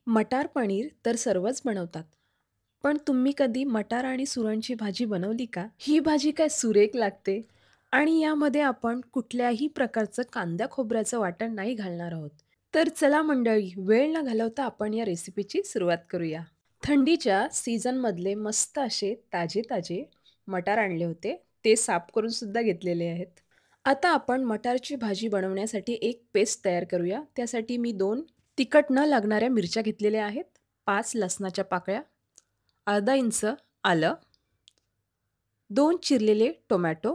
मटार पनीर तर सर्वच बनवतात. पण तुम्ही कधी मटार आणि सुरणची भाजी बनवली का? ही भाजी काय सुरेख लागते आणि यामध्ये आपण कुठल्याही प्रकारचं कांदा खोबऱ्याचं वाटण नाही घालणार आहोत. तर चला मंडळी, वेळ न घालवता आपण या रेसिपीची सुरुवात करूया. थंडीच्या सीझनमधले मस्त असे ताजे-ताजे मटार आणले होते. ते साफ करून सुद्धा घेतलेले आहेत. आता आपण मटारची भाजी बनवण्यासाठी एक पेस्ट तयार करूया. त्यासाठी मी 2 तिखट न लागणाऱ्या मिरच्या घेतलेल्या आहेत, 5 लसणाच्या पाकळ्या, अर्धा इंच आलं, 2 चिरलेले टोमॅटो,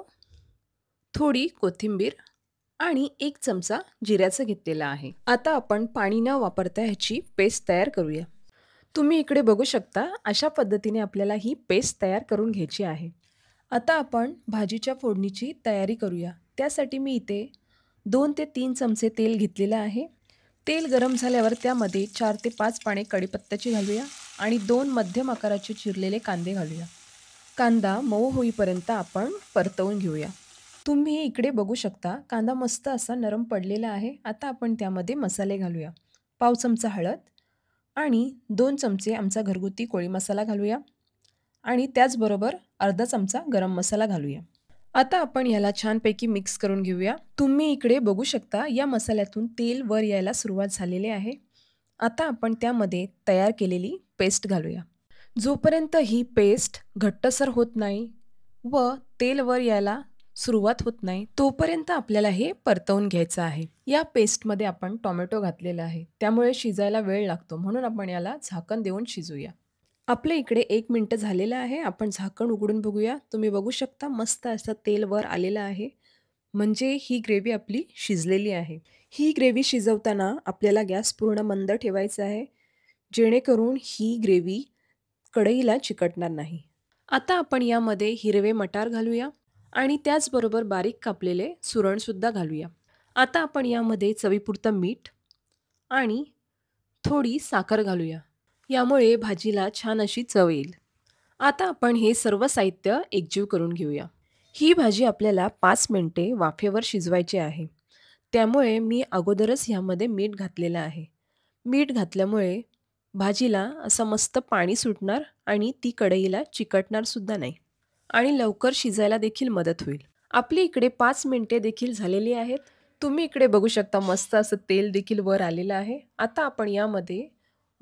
थोडी कोथिंबीर आणि 1 चमचा जिऱ्याचं घेतलेलं आहे. आता आपण पाणी न वापरता ह्याची पेस्ट तयार करूया. तुम्ही इकडे बघू शकता, अशा पद्धतीने आपल्याला ही पेस्ट तयार करून घ्यायची आहे. आता आपण भाजीच्या फोडणीची तयारी करूया. त्यासाठी मी इथे 2 ते 3 चमचे तेल घेतलेलं आहे. तेल गरम झाल्यावर त्यामध्ये 4 ते 5 पाने कढीपत्त्याची घालूया आणि 2 मध्यम आकाराचे चिरलेले कांदे घालूया. कांदा मऊ होईपर्यंत आपण परतवून घेऊया. तुम्ही इकडे बघू शकता, कांदा मस्त असा नरम पडलेला आहे. आता आपण त्यामध्ये मसाले घालूया. पाव चमचा हळद आणि 2 चमचे आमचा घरगुती कोळी मसाला घालूया आणि त्याचबरोबर अर्धा चमचा गरम मसाला घालूया. आता आपण ह्याला छानपैकी मिक्स करून घेऊया. तुम्ही इकडे बघू शकता, या मसाल्यातून तेल वर यायला सुरुवात झालेली आहे. आता आपण त्यामध्ये तयार केलेली पेस्ट घालूया. जोपर्यंत ही पेस्ट घट्टसर होत नाही व तेल वर यायला सुरुवात होत नाही, तोपर्यंत आपल्याला हे परतवून घ्यायचं आहे. या पेस्टमध्ये आपण टोमॅटो घातलेला आहे, त्यामुळे शिजायला वेळ लागतो, म्हणून आपण याला झाकण देऊन शिजवूया. आपल्या इकडे 1 मिनिट झालेलं आहे. आपण झाकण उघडून बघूया. तुम्ही बघू शकता, मस्त असं तेल वर आलेलं आहे. म्हणजे ही ग्रेव्ही आपली शिजलेली आहे. ही ग्रेव्ही शिजवताना आपल्याला गॅस पूर्ण मंद ठेवायचा आहे, जेणेकरून ही ग्रेव्ही कढईला चिकटणार नाही. आता आपण यामध्ये हिरवे मटार घालूया आणि त्याचबरोबर बारीक कापलेले सुरणसुद्धा घालूया. आता आपण यामध्ये चवीपुरतं मीठ आणि थोडी साखर घालूया. यामुळे भाजीला छान अशी चव येईल. आता आपण हे सर्व साहित्य एकजीव करून घेऊया. ही भाजी आपल्याला 5 मिनिटे वाफेवर शिजवायची आहे. त्यामुळे मी अगोदरच ह्यामध्ये मीठ घातलेलं आहे. मीठ घातल्यामुळे भाजीला असं मस्त पाणी सुटणार आणि ती कढईला चिकटणार सुद्धा नाही आणि लवकर शिजायला देखील मदत होईल. आपली इकडे 5 मिनिटे देखील झालेली आहेत. तुम्ही इकडे बघू शकता, मस्त असं तेल देखील वर आलेलं आहे. आता आपण यामध्ये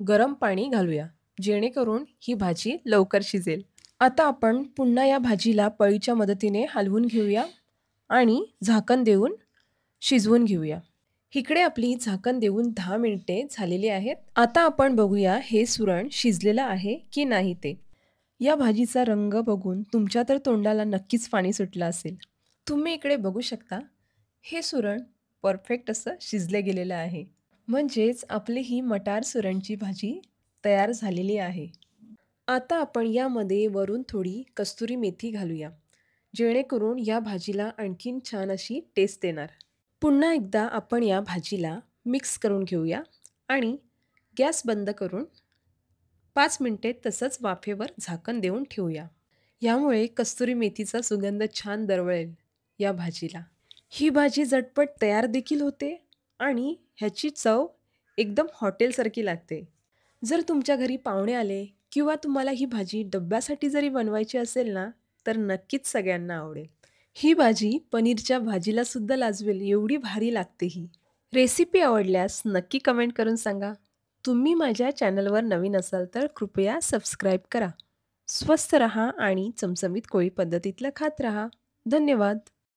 गरम पाणी घालूया, जेणेकरून ही भाजी लवकर शिजेल. आता आपण पुन्हा या भाजीला पळीच्या मदतीने हलवून घेऊया आणि झाकण देऊन शिजवून घेऊया. इकडे आपली झाकण देऊन 10 मिनिटे झालेली आहेत. आता आपण बघूया हे सुरण शिजलेलं आहे की नाही ते. या भाजीचा रंग बघून तुमच्या तर तोंडाला नक्कीच पाणी सुटलं असेल. तुम्ही इकडे बघू शकता, हे सुरण परफेक्ट असं शिजले गेलेलं आहे. म्हणजेच आपली ही मटार सुरणची भाजी तयार झालेली आहे. आता आपण यामध्ये वरून थोडी कस्तुरी मेथी घालूया, जेणेकरून या भाजीला आणखीन छान अशी टेस्ट येणार. पुन्हा एकदा आपण या भाजीला मिक्स करून घेऊया आणि गॅस बंद करून 5 मिनिटे तसंच वाफेवर झाकण देऊन ठेवूया. यामुळे कस्तुरी मेथीचा सुगंध छान दरवळेल या भाजीला. ही भाजी झटपट तयार देखील होते आणि ह्याची चव एकदम हॉटेलसारखी लागते. जर तुमच्या घरी पाहुणे आले किंवा तुम्हाला ही भाजी डब्यासाठी जरी बनवायची असेल ना, तर नक्कीच सगळ्यांना आवडेल. ही भाजी पनीरच्या भाजीला सुद्धा लाजवेल, एवढी भारी लागते ही. रेसिपी आवडल्यास नक्की कमेंट करून सांगा. तुम्ही माझ्या चॅनलवर नवीन असाल तर कृपया सबस्क्राईब करा. स्वस्थ रहा आणि चमचमीत कोळी पद्धतीतलं खात रहा. धन्यवाद.